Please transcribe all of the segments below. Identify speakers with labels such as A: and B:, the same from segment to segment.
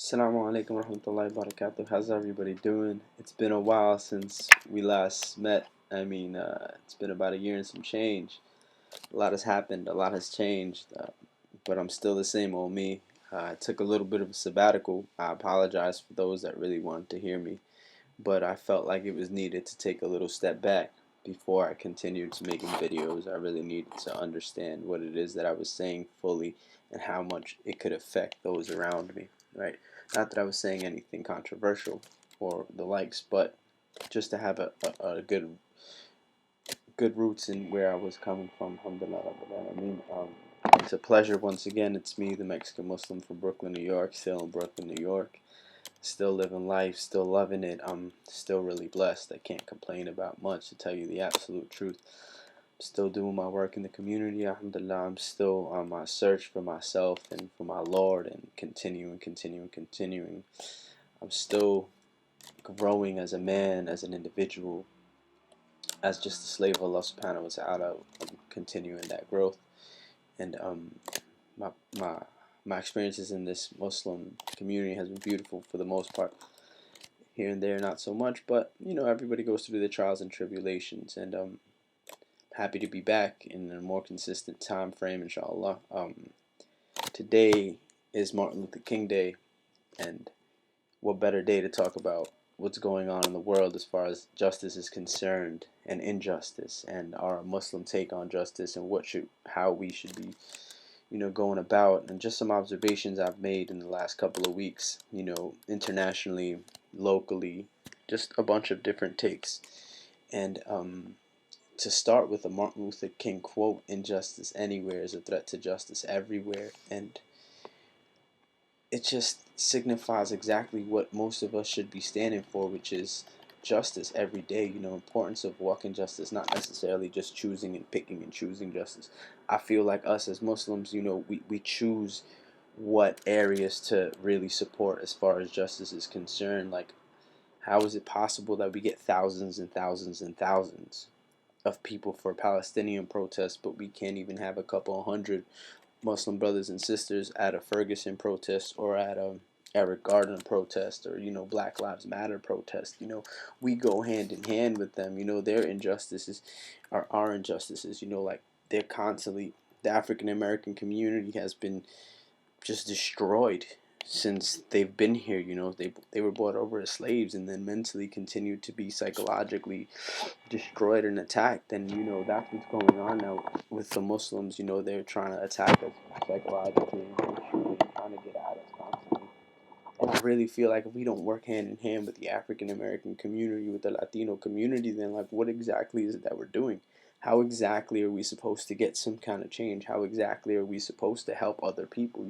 A: Assalamu alaikum warahmatullahi wabarakatuh. How's everybody doing? It's been a while since we last met. It's been about a year and some change. A lot has happened, a lot has changed, but I'm still the same old me. I took a little bit of a sabbatical. I apologize for those that really wanted to hear me, but I felt like it was needed to take a little step back before I continued to making videos. I really needed to understand what it is that I was saying fully and how much it could affect those around me, right? Not that I was saying anything controversial or the likes, but just to have a good roots in where I was coming from. Alhamdulillah. It's a pleasure once again. It's me, the Mexican Muslim from Brooklyn, New York, still in Brooklyn, New York. Still living life, still loving it. I'm still really blessed. I can't complain about much, to tell you the absolute truth. I'm still doing my work in the community, alhamdulillah. I'm still on my search for myself and for my Lord, and continuing. I'm still growing as a man, as an individual, as just a slave of Allah subhanahu wa ta'ala. I'm continuing that growth. And my my my experiences in this Muslim community has been beautiful for the most part. Here and there, not so much, but everybody goes through their trials and tribulations, and happy to be back in a more consistent time frame, inshallah. Today is Martin Luther King Day, and what better day to talk about what's going on in the world as far as justice is concerned, and injustice, and our Muslim take on justice, and how we should be going about, and just some observations I've made in the last couple of weeks, internationally, locally, just a bunch of different takes. And to start with a Martin Luther King quote, "Injustice anywhere is a threat to justice everywhere." And it just signifies exactly what most of us should be standing for, which is justice every day. Importance of walking justice, not necessarily just choosing and picking and choosing justice. I feel like us as Muslims, we choose what areas to really support as far as justice is concerned. Like, how is it possible that we get thousands and thousands and thousands of people for Palestinian protests, but we can't even have a couple hundred Muslim brothers and sisters at a Ferguson protest, or at a Eric Garner protest, or Black Lives Matter protest? We go hand in hand with them. Their injustices are our injustices. Like, they're constantly, the African American community has been just destroyed since they've been here. They were brought over as slaves, and then mentally continued to be psychologically destroyed and attacked. And that's what's going on now with the Muslims. They're trying to attack us psychologically, and shooting, trying to get at us constantly. And I really feel like if we don't work hand in hand with the African American community, with the Latino community, then like, what exactly is it that we're doing? How exactly are we supposed to get some kind of change? How exactly are we supposed to help other people?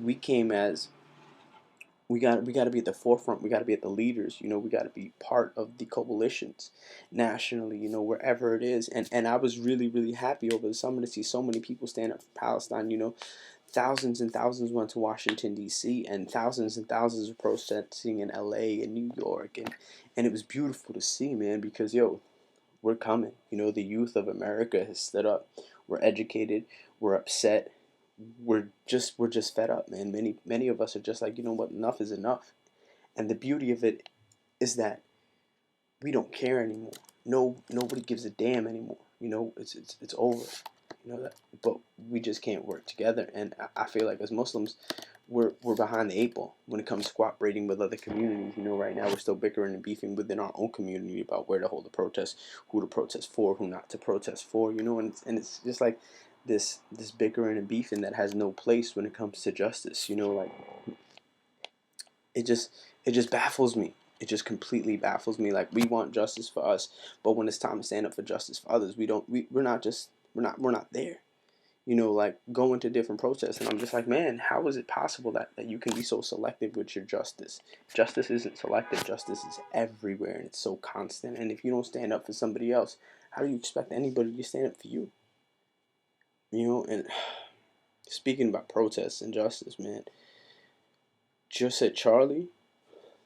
A: We came as, we got to be at the forefront. We got to be at the leaders. We got to be part of the coalitions nationally. Wherever it is. And I was really, really happy over the summer to see so many people stand up for Palestine. Thousands and thousands went to Washington D.C., and thousands were protesting in L.A. and New York, and it was beautiful to see, man. Because we're coming. The youth of America has stood up. We're educated. We're upset. We're just fed up, man. Many of us are just like, what, enough is enough. And the beauty of it is that we don't care anymore. Nobody gives a damn anymore. It's over. That, but we just can't work together. And I feel like as Muslims, we're behind the eight ball when it comes to cooperating with other communities. Right now we're still bickering and beefing within our own community about where to hold the protest, who to protest for, who not to protest for. And it's just like this bickering and beefing that has no place when it comes to justice. Like, it just baffles me. It just completely baffles me. Like, we want justice for us, but when it's time to stand up for justice for others, we're not there. Like, going to different protests, and I'm just like, man, how is it possible that you can be so selective with your justice? Justice isn't selective. Justice is everywhere, and it's so constant. And if you don't stand up for somebody else, how do you expect anybody to stand up for you? And speaking about protests and justice, man, just at Charlie,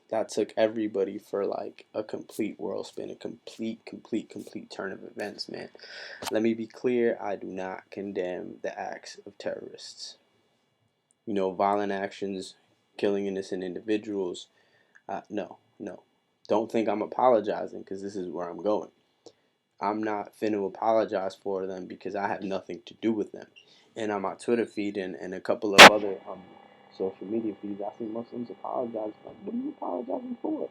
A: that took everybody for like a complete world spin, a complete turn of events, man. Let me be clear, I do not condemn the acts of terrorists. Violent actions killing innocent individuals. No, no. Don't think I'm apologizing because this is where I'm going. I'm not finna apologize for them because I have nothing to do with them. And on my Twitter feed and a couple of other social media feeds, I see Muslims apologize. Like, what are you apologizing for?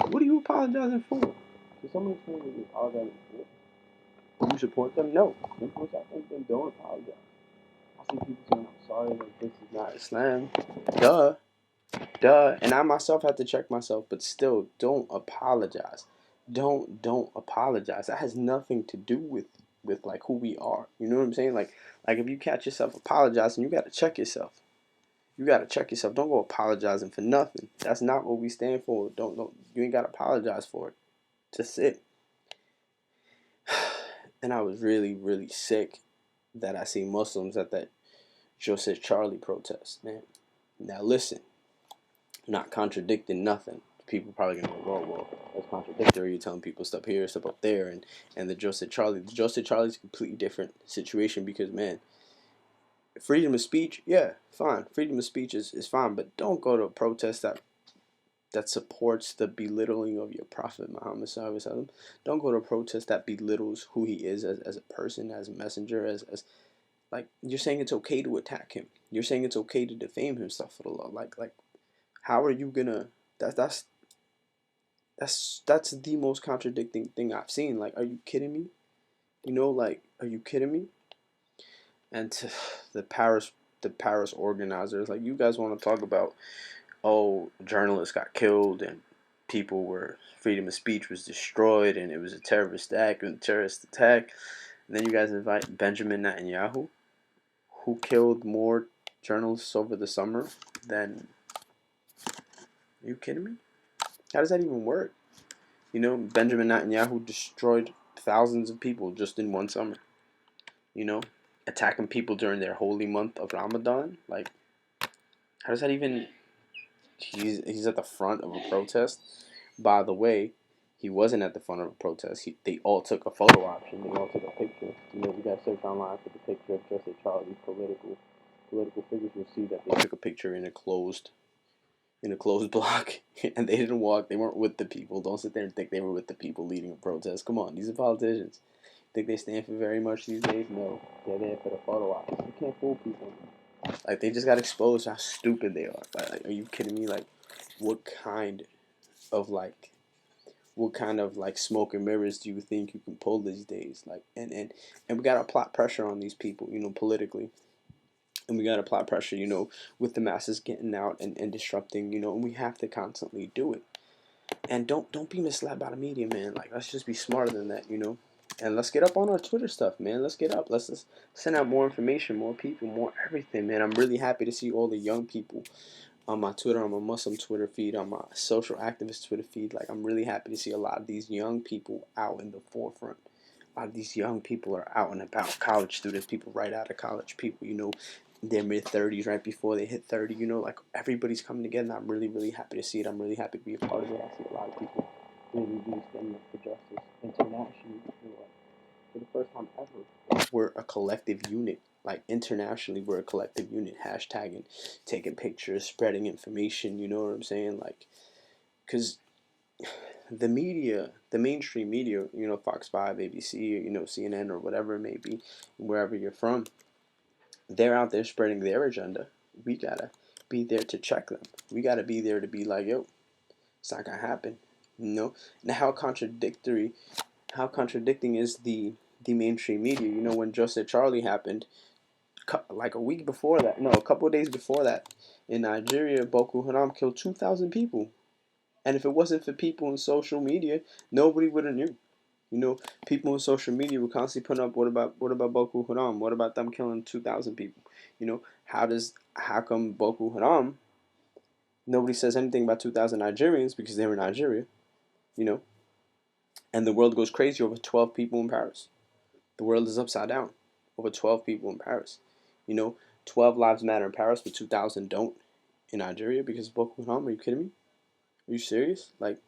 A: What are you apologizing for? Can someone explain what you're apologizing for? Do you support them? No. Simple as I think then don't apologize. I see people saying, I'm sorry that this is not Islam. Duh. Duh. And I myself have to check myself, but still, don't apologize. Don't apologize. That has nothing to do with like who we are. You know what I'm saying? Like if you catch yourself apologizing, you gotta check yourself. You gotta check yourself. Don't go apologizing for nothing. That's not what we stand for. Don't you ain't gotta apologize for it. Just it. And I was really, really sick that I see Muslims at that Joseph Charlie protest, man. Now listen, I'm not contradicting nothing. People probably gonna go, well, that's contradictory. You're telling people stuff here, stuff up there, and the Joseph Charlie. The Joseph Charlie's a completely different situation because, man, freedom of speech, yeah, fine. Freedom of speech is fine, but don't go to a protest that supports the belittling of your Prophet Muhammad Sallallahu Alaihi Wasallam. Don't go to a protest that belittles who he is as a person, as a messenger, as like you're saying it's okay to attack him. You're saying it's okay to defame him, stuff for the law. Like how are you gonna that's the most contradicting thing I've seen. Like, are you kidding me? You know, like, are you kidding me? And to the Paris organizers, like, you guys want to talk about, oh, journalists got killed and people were freedom of speech was destroyed and it was a terrorist act and terrorist attack. And then you guys invite Benjamin Netanyahu, who killed more journalists over the summer than. Are you kidding me? How does that even work? You know, Benjamin Netanyahu destroyed thousands of people just in one summer. You know, attacking people during their holy month of Ramadan. Like, how does that even? He's at the front of a protest. By the way, he wasn't at the front of a protest. They all took a photo option. They all took a picture. You know, you guys search online for the picture of Joseph Charlie political figures. You'll see that they took a picture in a closed block, and they didn't walk. They weren't with the people. Don't sit there and think they were with the people leading a protest. Come on, these are politicians. Think they stand for very much these days? No, they're there for the photo ops. You can't fool people. Like, they just got exposed how stupid they are. Like, are you kidding me? Like, what kind of like smoke and mirrors do you think you can pull these days? Like, and we gotta apply pressure on these people, you know, politically. And we gotta apply pressure, you know, with the masses getting out and disrupting, you know, and we have to constantly do it. And don't be misled by the media, man. Like, let's just be smarter than that, you know. And let's get up on our Twitter stuff, man. Let's get up. Let's just send out more information, more people, more everything, man. I'm really happy to see all the young people on my Twitter, on my Muslim Twitter feed, on my social activist Twitter feed. Like, I'm really happy to see a lot of these young people out in the forefront. A lot of these young people are out and about. College students, people right out of college, people, you know, their mid 30s, right before they hit 30, you know, like, everybody's coming together, and I'm really, really happy to see it. I'm really happy to be a part of it. I see a lot of people really, really standing up for justice internationally, you know, like, for the first time ever. We're a collective unit. Like, internationally, we're a collective unit. Hashtagging, taking pictures, spreading information, you know what I'm saying? Like, because the media, the mainstream media, you know, Fox 5, ABC, you know, CNN, or whatever it may be, wherever you're from, they're out there spreading their agenda. We gotta be there to check them. We gotta be there to be like, yo, it's not gonna happen. You know? Now, how contradicting is the mainstream media? You know, when Joseph Charlie happened, like a week before that, no, a couple of days before that, in Nigeria, Boko Haram killed 2,000 people. And if it wasn't for people in social media, nobody would have knew. You know, people on social media were constantly putting up, what about Boko Haram? What about them killing 2,000 people? You know, how come Boko Haram? Nobody says anything about 2,000 Nigerians because they were in Nigeria. You know, and the world goes crazy over 12 people in Paris. The world is upside down over 12 people in Paris. You know, 12 lives matter in Paris, but 2,000 don't in Nigeria because of Boko Haram. Are you kidding me? Are you serious? Like,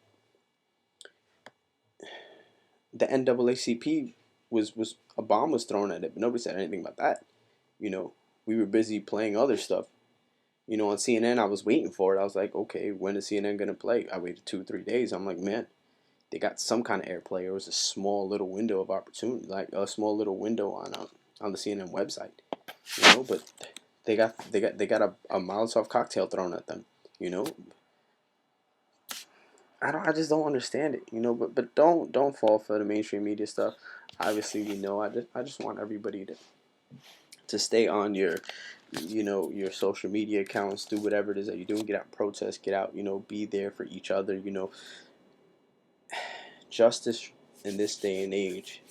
A: the NAACP was a bomb was thrown at it, but nobody said anything about that. You know, we were busy playing other stuff. You know, on CNN, I was waiting for it. I was like, okay, when is CNN gonna play? I waited 2 or 3 days. I'm like, man, they got some kind of airplay. It was a small little window of opportunity, like a small little window on the CNN website. You know, but they got a Molotov cocktail thrown at them. You know, I just don't understand it. You know, but don't fall for the mainstream media stuff. Obviously, we know. I just want everybody to stay on your, you know, your social media accounts, do whatever it is that you're doing, get out and protest, get out, you know, be there for each other. You know, justice in this day and age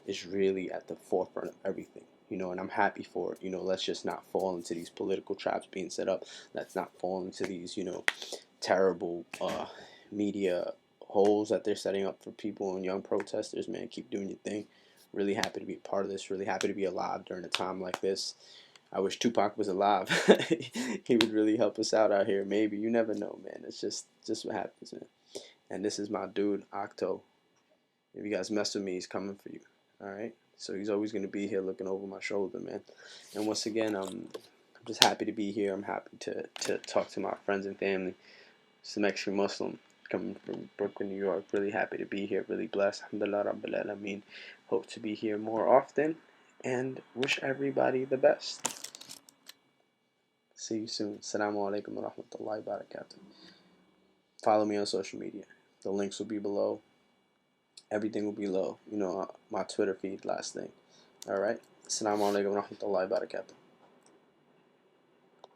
A: is really at the forefront of everything. You know, and I'm happy for it. You know, let's just not fall into these political traps being set up. Let's not fall into these, you know, terrible media holes that they're setting up for people and young protesters. Man, keep doing your thing. Really happy to be a part of this. Really happy to be alive during a time like this. I wish Tupac was alive. He would really help us out here. Maybe, you never know, man. It's just what happens, man. And this is my dude, Octo. If you guys mess with me, he's coming for you. All right. So he's always gonna be here, looking over my shoulder, man. And once again, I'm just happy to be here. I'm happy to talk to my friends and family. Some extra Muslim coming from Brooklyn, New York. Really happy to be here. Really blessed. Alhamdulillah Rabbil Alameen. Hope to be here more often. And wish everybody the best. See you soon. Assalamu alaikum wa rahmatullahi wa barakatuh. Follow me on social media. The links will be below. Everything will be below. You know, my Twitter feed, last thing. Alright? Assalamu alaikum wa rahmatullahi wa barakatuh.